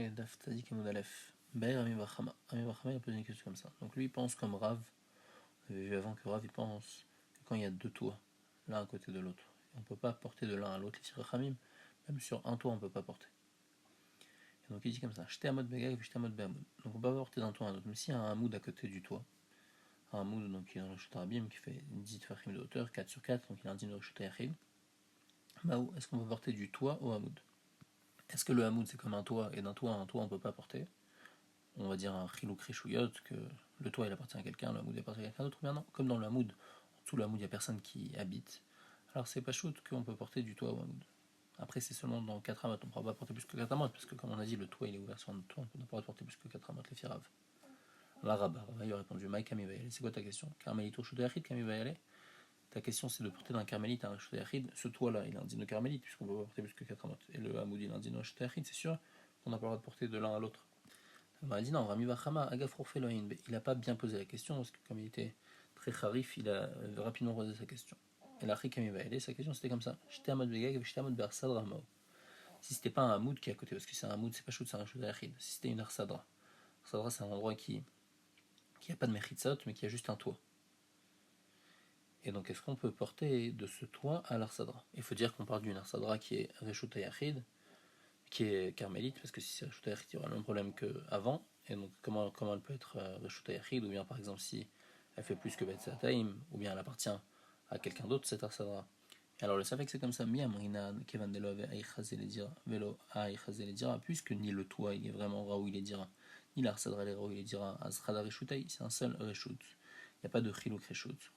après Daf Tzadik et Moudalef. Be'er Ami Bachama. Ami Bachama, il a posé une question comme ça. Donc lui, il pense comme Rav. On avait vu avant que Rav, il pense que quand il y a deux toits, l'un à côté de l'autre, on ne peut pas porter de l'un à l'autre les Sirachamim. Même sur un toit, on ne peut pas porter. Et donc il dit comme ça, J'étais à mode Begag, j'étais à mode Be'amoud. Donc on peut pas porter d'un toit à un autre. Mais s'il y a un Hamoud à côté du toit, un Hamoud donc, qui est dans le Shotarabim, qui fait 10 Tfachim de hauteur, 4 sur 4, donc il a un digne de Shotayachid. Maou, est-ce qu'on peut porter du toit au Hamoud? Est-ce que le Hamoud c'est comme un toit, et d'un toit à un toit on ne peut pas porter? On va dire un Chilouk Réchouillot, que le toit il appartient à quelqu'un, le Hamoud il appartient à quelqu'un d'autre, ou bien non, comme dans le Hamoud, en dessous le Hamoud il n'y a personne qui habite. Alors c'est pas shoot qu'on peut porter du toit au Hamoud. Après c'est seulement dans 4 amotes, on ne pourra pas porter plus que 4 amotes, parce que comme on a dit, le toit il est ouvert sur un toit, on ne pourra pas porter plus que 4 amotes, les firaves. L'arabe, il a répondu, Maï Kamibayale, c'est quoi ta question? Carmélito Shudayachid Kamibayale? Ta question c'est de porter d'un carmélite à un Shudayachid. Ce toit-là, il est un dino carmélite, puisqu'on peut pas porter plus que 4 amotes. Et le Hamoud, il est un dino Shudayachid, c'est sûr qu'on n'a pas le droit de porter de l'un à l'autre. On a dit non, Rami Bachama, Agafrofeloin, il n'a pas bien posé la question, parce que comme il était très kharif, il a rapidement posé sa question. Et la Kamibayale, sa question c'était comme ça. J'étais à mode Begag, j'étais à mode Bersadra Mao. Si c'était pas un Hamoud qui est à côté, parce que c'est un Hamoud, c'est pas chou, c'est un Shudayachid. Si c'était une Arsadra. Arsadra, c'est un endroit qui n'a pas de Mechitzot, mais qui a juste un toit. Et donc, est-ce qu'on peut porter de ce toit à l'Arsadra? Il faut dire qu'on parle d'une Arsadra qui est Reshut Yachid, qui est carmélite, parce que si c'est Reshut Yachid, il y aura le même problème qu'avant. Et donc, comment elle peut être Reshut Yachid? Ou bien, par exemple, si elle fait plus que Bet Sataim, ou bien elle appartient à quelqu'un d'autre, cette Arsadra. Et alors, le Safek, c'est comme ça, Miamrina, Kevan Delove, Aïchazel Dira, Velo, Aïchazel Dira, puisque ni le toit, il est vraiment Raoui, il est Dira, ni l'Arsadra, il est Raoui, il est Dira, Azrada Reshutaï, c'est un seul Reshut. Il n'y a pas de Chiluk Reshut.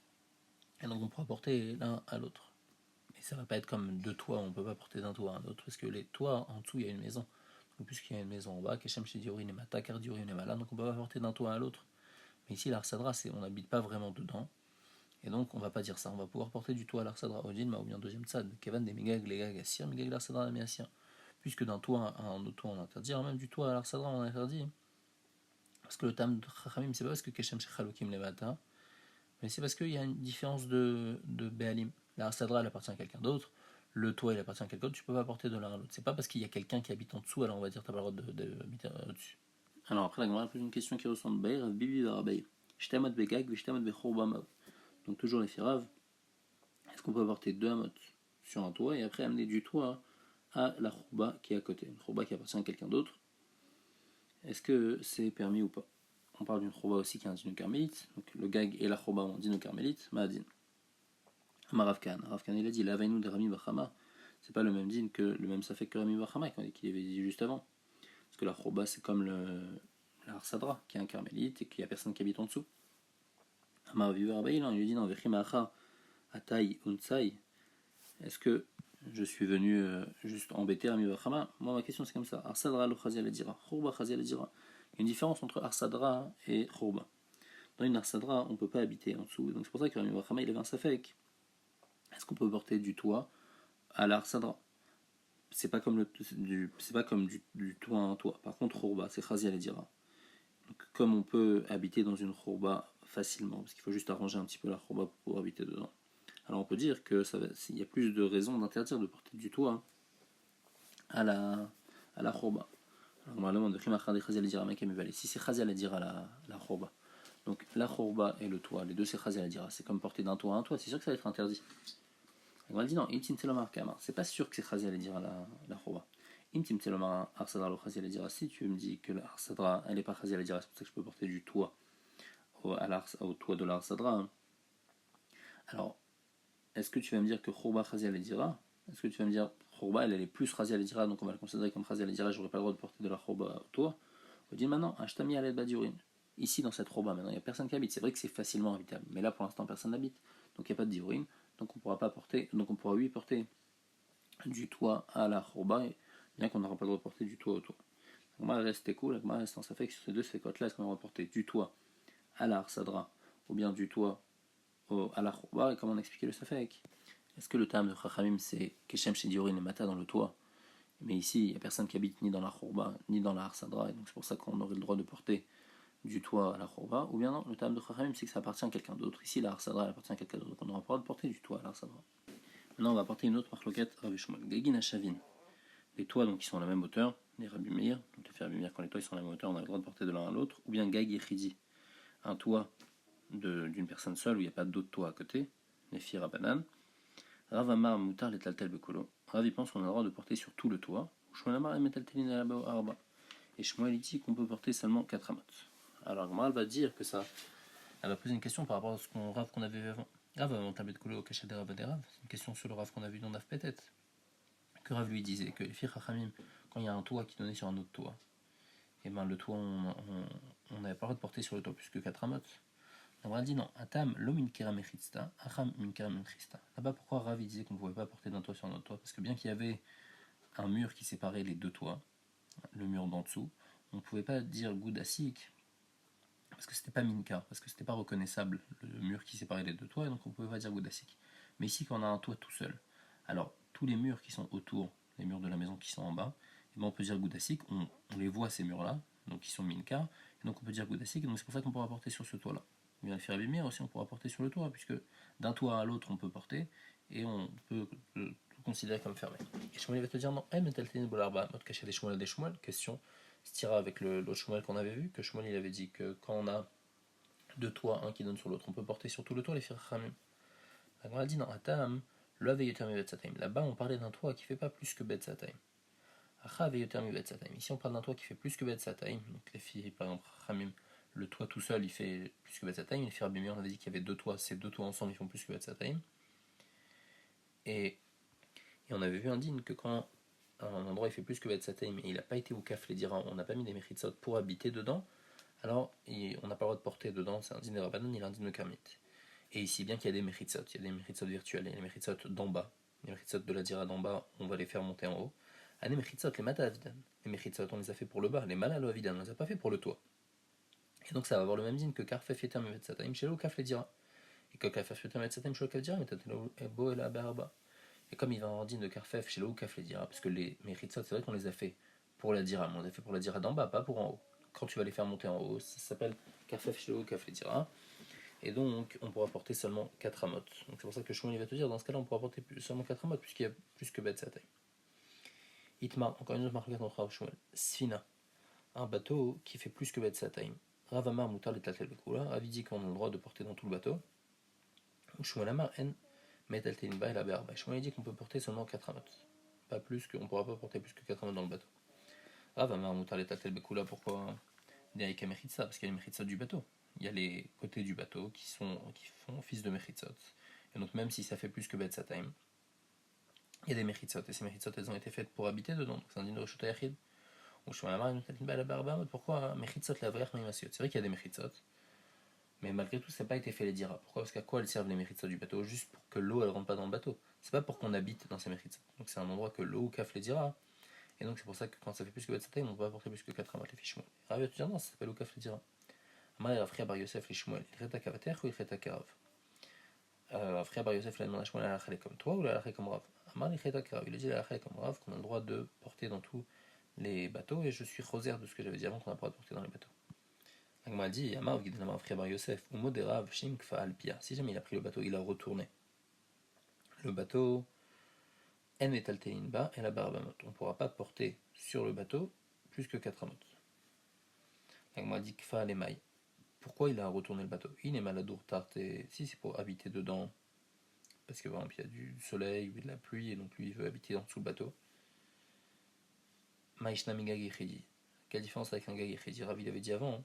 Et donc on pourra porter l'un à l'autre. Et ça va pas être comme deux toits, on peut pas porter d'un toit à un autre, parce que les toits, en dessous, il y a une maison. Donc puisqu'il y a une maison en bas, Keshem Shidiori Nemata, Kardiori Nemala, donc on peut pas porter d'un toit à l'autre. Mais ici, l'Arsadra, on n'habite pas vraiment dedans. Et donc on va pas dire ça, on va pouvoir porter du toit à l'Arsadra Odin, ou bien deuxième tzad, Kevan des Migag, Legag, Assir, Migag l'Arsadra Amiassir. Puisque d'un toit à un autre toit on interdit, même du toit à l'Arsadra on interdit. Parce que le tam de Chachamim, c'est pas parce que Keshem Shechalokim Levata, mais c'est parce qu'il y a une différence de Béalim. La Sadra, elle appartient à quelqu'un d'autre, le toit, il appartient à quelqu'un d'autre, tu peux pas porter de l'un à l'autre. C'est pas parce qu'il y a quelqu'un qui habite en dessous, alors on va dire que tu n'as pas le droit d'habiter au-dessus. Alors après, la Gemara pose une question qui ressemble à Beir, Bibi Varabay. J'tamot Begag, j'tamot Bechourbamav. Donc toujours les firaves. Est-ce qu'on peut porter deux amotes sur un toit et après amener du toit à la Khourba qui est à côté, une Khourba qui appartient à quelqu'un d'autre? Est-ce que c'est permis ou pas? On parle d'une Khourba aussi qui est un dino carmélite, donc le gag et la Khourba ont un dino carmélite, Ma'adin. Maravkan, il a dit la Vainou de Rami Bachama, c'est pas le même din que le même safek que Rami Bachama qu'il avait dit juste avant. Parce que la Khourba c'est comme la Harsadra qui est un carmélite et qu'il n'y a personne qui habite en dessous. Amaraviver Abaïl, il lui dit dans Vechimacha Atai Unsai, est-ce que je suis venu juste embêter Rami Bachama? Moi ma question c'est comme ça, Harsadra le Khazia le dira, Khourba Khazia le dira. Il y a une différence entre Harsadra et Khourba. Dans une Harsadra, on ne peut pas habiter en dessous. Donc c'est pour ça que Rami Bachama il avait un safek. Est-ce qu'on peut porter du toit à l'Arsadra? C'est pas comme du toit à un toit. Par contre, Khourba, c'est Khazi al-Dira. Donc, comme on peut habiter dans une Khourba facilement, parce qu'il faut juste arranger un petit peu la Khourba pour pouvoir habiter dedans. Alors on peut dire que il y a plus de raisons d'interdire de porter du toit à la Khourba. Alors normalement, de Khazi al-Dira, si c'est Khazi al-Dira la Khourba. Donc la Khourba et le toit, les deux c'est Khazi al-Dira. C'est comme porter d'un toit à un toit, c'est sûr que ça va être interdit. On va dire non, Intim Telomar Kamar. C'est pas sûr que c'est Khazi allait dire la Khoba. Intim Telomar Arsadra le Khazi allait dire. Si tu me dis que l'Arsadra elle n'est pas Khazi allait dire, c'est pour ça que je peux porter du toit au toit de l'Arsadra. Alors, est-ce que tu vas me dire que Khoba Khazi allait dire? Est-ce que tu vas me dire Khoba elle est plus Khazi allait dire, donc on va le considérer comme Khazi allait dire, j'aurais pas le droit de porter de la Khoba au toit? On va dire maintenant, Ashtami al Badiurin. Ici dans cette Khoba, maintenant il n'y a personne qui habite. C'est vrai que c'est facilement habitable, mais là pour l'instant personne n'habite. Donc il n'y a pas de diurin. Donc on pourra pas porter, donc on pourra porter du toit à la Khourba, bien qu'on n'aura pas le droit de porter du toit au toit. Donc moi reste cool, moi reste en safek sur ces deux sécotes là, est-ce qu'on va porter du toit à la Arsadra ou bien du toit à la Khourba, et comment on expliquait le safek? Est-ce que le terme de Chachamim c'est Keshem Shediori Nemata dans le toit, mais ici il n'y a personne qui habite ni dans la Khourba ni dans la Arsadra, et donc c'est pour ça qu'on aurait le droit de porter du toit à la Khourba, ou bien non, le terme de Chachamim c'est que ça appartient à quelqu'un d'autre. Ici la Arsadra elle appartient à quelqu'un d'autre, donc on n'aura pas le droit de porter du toit à la Arsadra. Maintenant on va porter une autre marloquette Rav Shmuel. Gagin Hashavin. Les toits donc qui sont à la même hauteur, les Rabbi Meir, donc les Rabbi toits ils sont à la même hauteur, on a le droit de porter de l'un à l'autre, ou bien Gag Yechidi, un toit d'une personne seule où il n'y a pas d'autres toits à côté, les filles Rabanan. Rav Amar Moutar les Taltel Bekolo. Rav il pense qu'on a le droit de porter sur tout le toit. Shmuel Amar les Metaltelin Arba. Et Shmuel dit qu'on peut porter seulement 4 amot. Alors Gmal va dire que ça. Elle va poser une question par rapport à ce Rav qu'on avait vu avant. Rav avant Tabet Kolo au Kachet des Rav des Rav. C'est une question sur le Rav qu'on a vu dans Naf peut-être. Que Rav lui disait que les filles Chachamim, quand il y a un toit qui donnait sur un autre toit, et ben le toit on n'avait pas le droit de porter sur le toit plus que 4 amot. On a dit non, Atam, l'homme kira mechitsta, Acham kira mechitsta. Là-bas, pourquoi Rav disait qu'on ne pouvait pas porter d'un toit sur un autre toit? Parce que bien qu'il y avait un mur qui séparait les deux toits, le mur d'en dessous, on ne pouvait pas dire goudasik, parce que c'était pas minka, parce que c'était pas reconnaissable, le mur qui séparait les deux toits, et donc on ne pouvait pas dire goudasik. Mais ici, quand on a un toit tout seul, alors tous les murs qui sont autour, les murs de la maison qui sont en bas, et ben on peut dire goudasik, on les voit ces murs-là, donc ils sont minka, et donc on peut dire goudasik, et donc c'est pour ça qu'on pourra porter sur ce toit-là. Bien le faire abîmer aussi, on pourra porter sur le toit, puisque d'un toit à l'autre on peut porter, et on peut le considérer comme fermé. Et Shmuel va te dire non, mode caché des Shmuel, question, stira avec l'autre Shmuel qu'on avait vu, que Shmuel il avait dit que quand on a deux toits, un qui donne sur l'autre, on peut porter sur tout le toit les firchamim. On a dit non, atam, là-bas on parlait d'un toit qui fait pas plus que betzataim. Ici on parle d'un toit qui fait plus que betzataim, donc les filles par exemple Chamim, le toit tout seul il fait plus que Betzataim, les filles Rabbi Meir on avait dit qu'il y avait deux toits, ces deux toits ensemble ils font plus que Betzataim. Et on avait vu un din que quand un endroit il fait plus que Betzataim et il n'a pas été au Kaf les dira, on n'a pas mis des Mechitsot pour habiter dedans, alors on n'a pas le droit de porter dedans, c'est un din de Rabbanon, il est un din de Kermit. Et ici bien qu'il y a des Mechitsot, il y a des Mechitsot virtuels, il y a des Mechitsot d'en bas, les Mechitsot de la dira d'en bas, on va les faire monter en haut. Ah, les Mechitsot, les Mata Avidan, les Mechitsot on les a fait pour le bas, les Malalo Avidan on les a pas fait pour le toit. Et donc ça va avoir le même din que Karfef et Terme Vetzataim chez Kaf les dira. Et que Karfef et Terme Vetzataim chez Kaf dira, mais Tatelo Ebo et la Barba. Et comme il va avoir din de Karfef chez Kaf les dira, parce que les Mechitsot, c'est vrai qu'on les a fait pour la dira, mais on les a fait pour la dira d'en bas, pas pour en haut. Quand tu vas les faire monter en haut, ça s'appelle Karfef chez Kaf les dira. Et donc on pourra porter seulement 4 amot. Donc c'est pour ça que Shmuel va te dire, dans ce cas-là, on pourra porter seulement 4 amot, puisqu'il y a plus que Betzataim. Itmar, encore une autre marque dans Shmuel. Sfina, un bateau qui fait plus que Betzataim. Rav Amar Moutar les Taltel Bekula, Rav dit qu'on a le droit de porter dans tout le bateau. Shmuel Amar En Metaltelin Ba et la Berba. Shmuel dit qu'on peut porter seulement 4 amot. Pas plus que, on ne pourra pas porter plus que 4 amot dans le bateau. Rav Amar Moutar les Taltel Bekula, pourquoi? Il y a les Mechitsa, parce qu'il y a les Mechitsa du bateau. Il y a les côtés du bateau qui font fils de Mechitsot. Et donc même si ça fait plus que Betzataim, il y a des Mechitsot. Et ces Mechitsot, elles ont été faites pour habiter dedans. Donc c'est un din de Reshut Yachid. Pourquoi Mechitsot la vraie Masiot? C'est vrai qu'il y a des Mechitsot, mais malgré tout, ça n'a pas été fait les dira. Pourquoi? Parce qu'à quoi elles servent les Mechitsot du bateau? Juste pour que l'eau elle rentre pas dans le bateau. C'est pas pour qu'on habite dans ces Mechitsot. Donc c'est un endroit que l'eau caf les dira. Et donc c'est pour ça que quand ça fait plus que Betzataim, on ne peut pas porter plus que 4 amat les fichemouel. Ravi tu dis non, ça s'appelle l'eau caf les dira. Amar Rafria Bar Yosef les shmuel. Il reta kavater ou il reta karav? Rafria Bar Yosef l'a demandé à Shmuel à la comme toi ou à la comme Rav? Amar il reta karav. Il a dit à la comme Rav qu'on a le droit de porter dans tout les bateaux, et je suis rosaire de ce que j'avais dit avant qu'on n'a pas le droit de porter dans les bateaux. Agma dit Amar Gidnama Frère Bar Yosef ou Moderav Shim Kfa Alpia. Si jamais il a pris le bateau, il a retourné le bateau En Metaltein Ba et la Barbamot. On ne pourra pas porter sur le bateau plus que 4 amot. Agma dit Kfa Lemai. Pourquoi il a retourné le bateau? Il est maladour tarte. Si c'est pour habiter dedans, parce que par exemple il y a du soleil ou de la pluie, et donc lui il veut habiter en dessous le bateau. Maïshnami Gag Yechidi. Quelle différence avec un Gag Yechidi? Ravi l'avait dit avant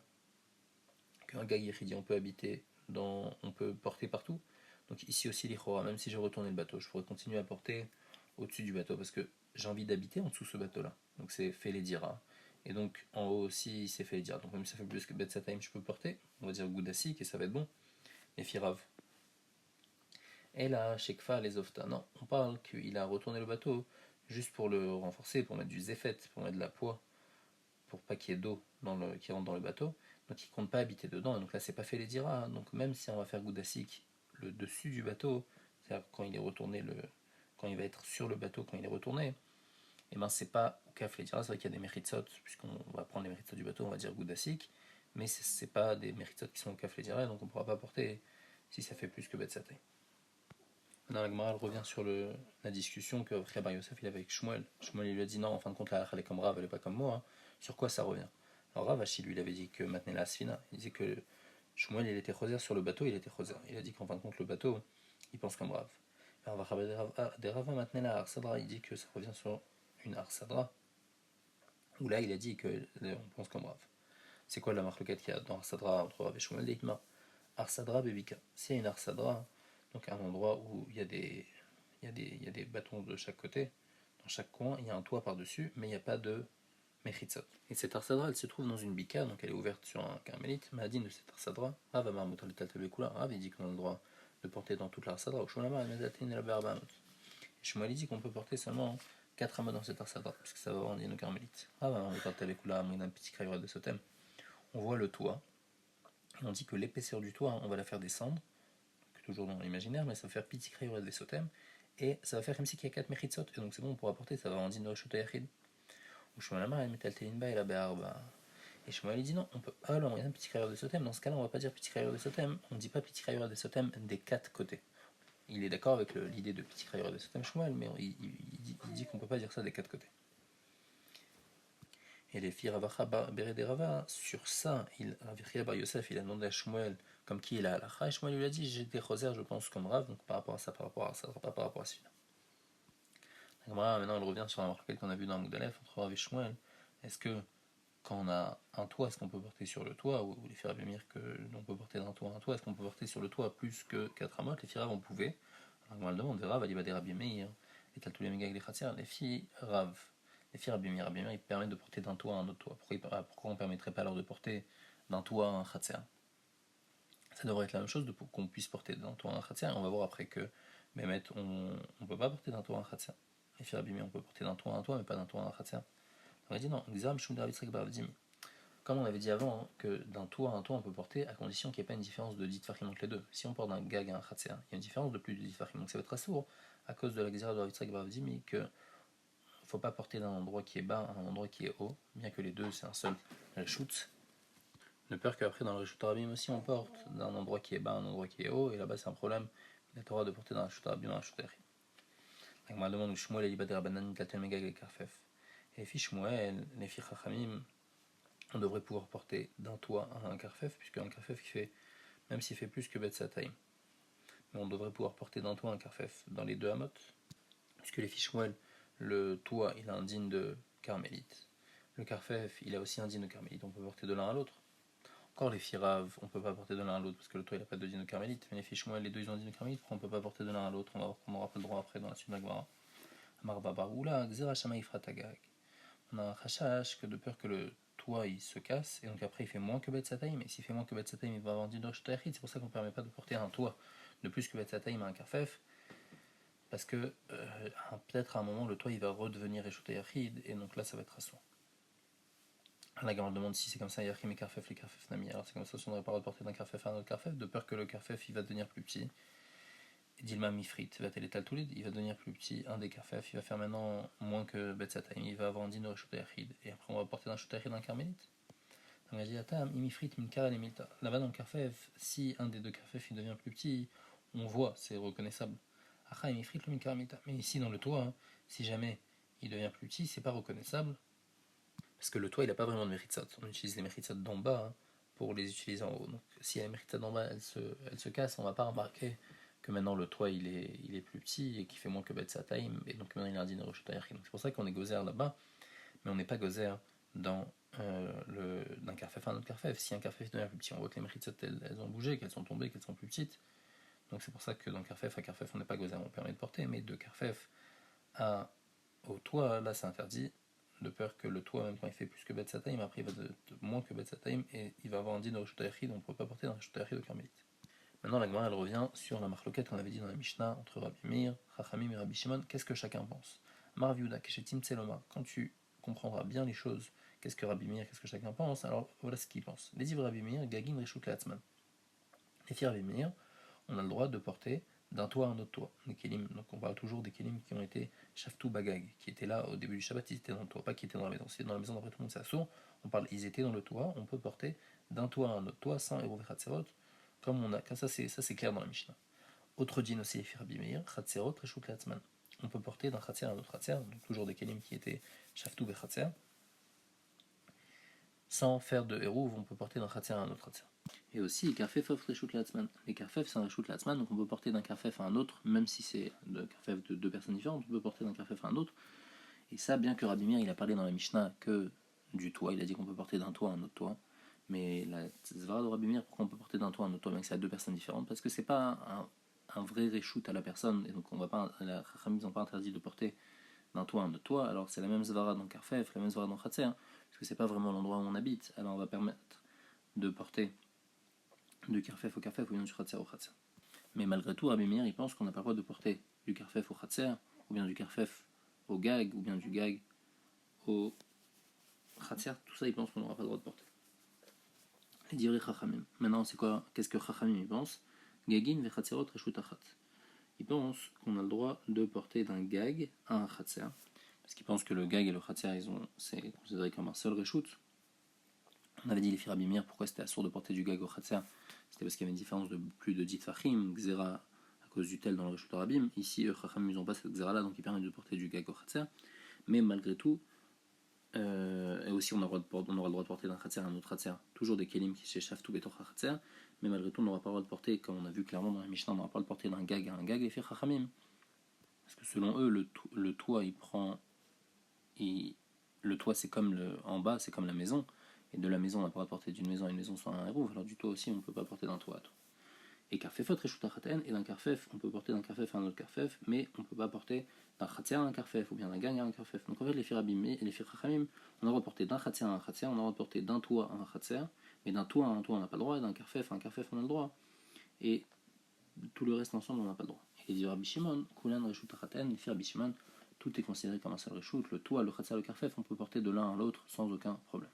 qu'un Gag Yechidi on peut habiter on peut porter partout. Donc ici aussi l'Ichora, même si j'ai retourné le bateau, je pourrais continuer à porter au-dessus du bateau parce que j'ai envie d'habiter en dessous ce bateau-là. Donc c'est fait les dira. Et donc en haut aussi c'est fait les dira. Donc même si ça fait plus que Betzataim, je peux porter. On va dire Goudasik et ça va être bon. Et Firav. Et là, Shekfa les Ofta. Non, on parle qu'il a retourné le bateau juste pour le renforcer, pour mettre du zéfet, pour mettre de la poix, pour pas qu'il y ait d'eau qui rentre dans le bateau. Donc il compte pas habiter dedans. Et donc là, c'est pas fait les dira. Donc même si on va faire Goudasik le dessus du bateau, c'est-à-dire quand il est retourné, quand il va être sur le bateau, quand il est retourné, et ben c'est pas au Kaf les dira. C'est vrai qu'il y a des méritsot, puisqu'on va prendre les méritsot du bateau, on va dire Goudasik, mais c'est pas des méritsot qui sont au Kaf les dira, donc on pourra pas porter si ça fait plus que Betzatay. Maintenant, la Gemara revient sur la discussion que Frère Bar Yosef il avait avec Shmuel. Shmuel il lui a dit non, en fin de compte, la halakha elle est comme Rav, elle est pas comme moi. Hein. Sur quoi ça revient? Alors Ravashi, lui, il avait dit que Matnela Asfina, il disait que Shmuel, il était choser sur le bateau, il était choser. Il a dit qu'en fin de compte, le bateau, il pense comme Rav. Des Rava Matnela Arsadra, il dit que ça revient sur une Arsadra, où là, il a dit que on pense comme Rav. C'est quoi la marloquette qu'il y a dans Arsadra entre Rav et Shmuel Deitma? Arsadra Bebika. S'il y a une Arsadra, donc un endroit où il y a des bâtons de chaque côté, dans chaque coin, il y a un toit par-dessus, mais il n'y a pas de Mechitzot. Et cette Arsadra, elle se trouve dans une bika, donc elle est ouverte sur un carmélite. Maadine de cette Arsadra, Rav Amar Mutal Taltabekula, Rav il dit qu'on a le droit de porter dans toute l'Arsadra, ou Shulamar et Medatin et la Berbamot. Et Shmuel dit qu'on peut porter seulement 4 amas dans cette Arsadra, puisque ça va vendre nos carmélites. Rav Amar Mutal Taltabekula, un petit crayon de Sotem. On voit le toit, et on dit que l'épaisseur du toit, on va la faire descendre, toujours dans l'imaginaire, mais ça va faire petit crayon de Sotem, et ça va faire comme si il y a 4 Mechitzot, et donc c'est bon, on pourra porter, ça va vendre nos Shutayachid. Ou Shmuel Amar, Metaltelinba et la Be'arba. Et Shmuel dit non, on peut. Ah non, il y a un petit crayeur de Sotem. Dans ce cas-là, on va pas dire petit crayeur de Sotem. On ne dit pas petit crayeur de Sotem des 4 côtés. Il est d'accord avec l'idée de petit crayeur de Sotem Shmuel, mais il dit qu'on peut pas dire ça des 4 côtés. Et les filles Ravacha Bered et Rava, sur ça, Ravichia Bar Yosef, il a demandé à Shmuel comme qui il a halacha, et Shmuel lui a dit j'ai des rosaires, je pense, comme Rav, donc par rapport à ça, pas par rapport à celui-là. Maintenant, on revient sur un marquette qu'on a vu dans Moudalef entre Rav et Shmuel. Est-ce que quand on a un toit, est-ce qu'on peut porter sur le toit, ou les filles Rabimir que l'on peut porter d'un toit à un toit, est-ce qu'on peut porter sur le toit plus que 4 amotes? Les filles Rav, on pouvait. Alors, on demande, Rav, il va des Rabimir, et t'as tous les mégas avec les Khatsirs, les filles Rav, les filles Rabimir, ils permettent de porter d'un toit à un autre toit. Pourquoi on ne permettrait pas alors de porter d'un toit à un Khatsir? Ça devrait être la même chose pour qu'on puisse porter d'un toit à un Khatsir, et on va voir après que, Mehmet, on ne peut pas porter d'un toit à un Khatsir. Les filles Rabimir, on peut porter d'un toit à un toit, mais pas d'un toit à un Khatsir. On a dit non, comme on avait dit avant, hein, que d'un toit à un toit on peut porter à condition qu'il n'y ait pas une différence de 10 tfachim entre les deux. Si on porte d'un gag à un khatser, il y a une différence de plus de 10 tfachim, donc ça va être assez lourd à cause de la gzira de Ravitzak Baravdimi qu'il ne faut pas porter d'un endroit qui est bas à un endroit qui est haut, bien que les deux c'est un seul reshoot. De peur qu'après dans le reshoot Arabim aussi on porte d'un endroit qui est bas à un endroit qui est haut, et là-bas c'est un problème, il y a de porter d'un reshoot Arabim à un reshoot Arabim. Donc ma demande où Shmuel et Libad Rabbanan Taltel Megag et Karfef. Et les filles Shmuel, les filles Chachamim, on devrait pouvoir porter d'un toit à un karfef, puisque un karfef il fait, même s'il fait plus que Betsataim, mais on devrait pouvoir porter d'un toit à un karfef dans les deux amot, puisque les Fishmuel, le toit il a un digne de carmélite, le karfef il a aussi un digne de carmélite, on peut porter de l'un à l'autre. Encore les Firav, on peut pas porter de l'un à l'autre parce que le toit il a pas de digne de carmélite, mais les Fishmuel, les deux ils ont un digne de carmélite, pourquoi on peut pas porter de l'un à l'autre? On aura pas le droit après dans la suite de la Gemara. Amar Babaroula, Xera Shama Ifratagag. On a un chachash que de peur que le toit il se casse, et donc après il fait moins que Betsataim, et s'il fait moins que Betsataim il va avoir du Dosh Tayachid, c'est pour ça qu'on ne permet pas de porter un toit de plus que Betsataim à un Karfef, parce que peut-être à un moment le toit il va redevenir Eshutayachid, et donc là ça va être assourd. La Gemara demande si c'est comme ça Yachim et Karfef, les Karfef Nami, alors c'est comme ça si on n'aurait pas le droit de porter d'un Karfef à un autre Karfef, de peur que le Karfef il va devenir plus petit. Dilma Mifrit va télétal tout il va devenir plus petit, un des Karfef, il va faire maintenant moins que Betsataim, il va avoir un dino Eshutayachid, et après on va porter d'un Eshutayachid un Carmélite. On a dit là-bas dans le Karfef, si un des deux Karfef il devient plus petit, on voit, c'est reconnaissable. Mais ici dans le toit, hein, si jamais il devient plus petit, c'est pas reconnaissable. Parce que le toit il n'a pas vraiment de méritzot. On utilise les méritzot d'en bas hein, pour les utiliser en haut. Donc si la méritzot d'en bas elle se casse, on va pas remarquer que maintenant le toit il est plus petit et qu'il fait moins que Betsataim, et donc maintenant il a un dîner au Donc c'est pour ça qu'on est gozer là-bas, mais on n'est pas gozer dans d'un Karfef à un autre Karfef. Si un Karfef devient plus petit, on voit que les méritzot elles ont bougé, qu'elles sont tombées, qu'elles sont plus petites. Donc c'est pour ça que dans Karfef à Karfef on n'est pas gozer, on permet de porter, mais de Karfef au toit, là c'est interdit, de peur que le toit, même quand il fait plus que Betsataim, après il va de moins que Betsataim, et il va avoir un din de Rishutayachid, donc on ne peut pas porter dans Rishutayachid au Carmélite. Maintenant la Gemara elle revient sur la marloquette qu'on avait dit dans la Mishnah entre Rabbi Meir, Chachamim et Rabbi Shimon. Qu'est-ce que chacun pense? Mar Viuda, Keshetim Tseloma, quand tu comprendras bien les choses, qu'est-ce que Rabbi Meir, qu'est-ce que chacun pense, alors voilà ce qu'il pense. Les livres Rabbi Meir, Gagin Rishut Leatzman. Les filles Rabbi Meir, on a le droit de porter d'un toit à un autre toit. Les kelim, donc on parle toujours des kelim qui ont été shaftou bagag, qui étaient là au début du Shabbat, ils étaient dans le toit, pas qui étaient dans la maison. Si dans la maison d'après tout le monde c'est assourd, on parle ils étaient dans le toit, on peut porter d'un toit à un autre toit sans héros khatserot, comme on a, ça c'est clair dans la Mishnah. Autre din aussi, Rabbi Meir, khatserot reshut leatzman. On peut porter d'un khatser à un autre khatser, donc toujours des kelim qui étaient shaftou be khatser, sans faire de hérouv, on peut porter d'un khatser à un autre khatser. Et aussi, karfef offre reshut latzman. Les karfef, c'est un reshut latzman, donc on peut porter d'un karfef à un autre, même si c'est de karfef de deux personnes différentes, on peut porter d'un karfef à un autre. Et ça, bien que Rabbi Meir, il a parlé dans la Mishnah que du toit, il a dit qu'on peut porter d'un toit à un autre toit. Mais la Zvara de Rabbi Meir, pourquoi on peut porter d'un toit à un autre toit, même que c'est à deux personnes différentes? Parce que c'est pas un vrai reshut à la personne, et donc on va pas, la Chachamim n'ont pas interdit de porter d'un toit à un autre toit. Alors c'est la même Zvara dans Karfef, la même Zvara dans Khatser, parce que c'est pas vraiment l'endroit où on habite. Alors on va permettre de porter de Karfef au Karfef ou bien du Khatser au Khatser. Mais malgré tout, Rabbi Meir, il pense qu'on n'a pas le droit de porter du Karfef au Khatser, ou bien du Karfef au Gag, ou bien du Gag au Khatser. Tout ça, il pense qu'on n'aura pas le droit de porter. Les divrei Chachamim. Maintenant, c'est quoi? Qu'est-ce que Chachamim pense? Gagin ve Khatserot reshut achat. Il pense qu'on a le droit de porter d'un Gag à un Khatser, parce qu'il pense que le Gag et le Khatser, c'est considéré comme un seul reshut. On avait dit les filles Rabbi Meir, pourquoi c'était assourd de porter du Gag au Khatser? C'était parce qu'il y avait une différence de plus de 10 fachim, Xera, à cause du tel dans le reshut Rabim. Ici, Chachamim n'ont pas cette Xera là, donc ils permettent de porter du Gag au Khatser. Mais malgré tout, et aussi on aura le droit de porter d'un khatser à un autre khatser, toujours des kelim qui s'échappent tout bétor khatser, mais malgré tout on n'aura pas le droit de porter, comme on a vu clairement dans la Mishnah, on n'aura pas le droit de porter d'un gag à un gag, les filles chachamim. Parce que selon eux, le toit le toit c'est comme en bas, c'est comme la maison, et de la maison on n'a pas le droit de porter d'une maison à une maison sans un hérouv, alors du toit aussi on ne peut pas porter d'un toit à toit. Et karfefot reshut achaten, et d'un karfef, on peut porter d'un karfef à un autre karfef, mais on ne peut pas porter d'un khatser à un karfef, ou bien d'un gang à un karfef. Donc en fait, les firabim et les firchachamim, on a le droit de porter d'un khatser à un khatser, on a le droit de porter d'un toit à un khatser, mais d'un toit à un toit on n'a pas le droit, et d'un karfef à un karfef on a le droit. Et tout le reste ensemble on n'a pas le droit. Et les Rabbi Shimon, kulan reshut achaten, les firabim Shimon, tout est considéré comme un seul reshut, le toit, le khatser, le karfef, on peut porter de l'un à l'autre sans aucun problème.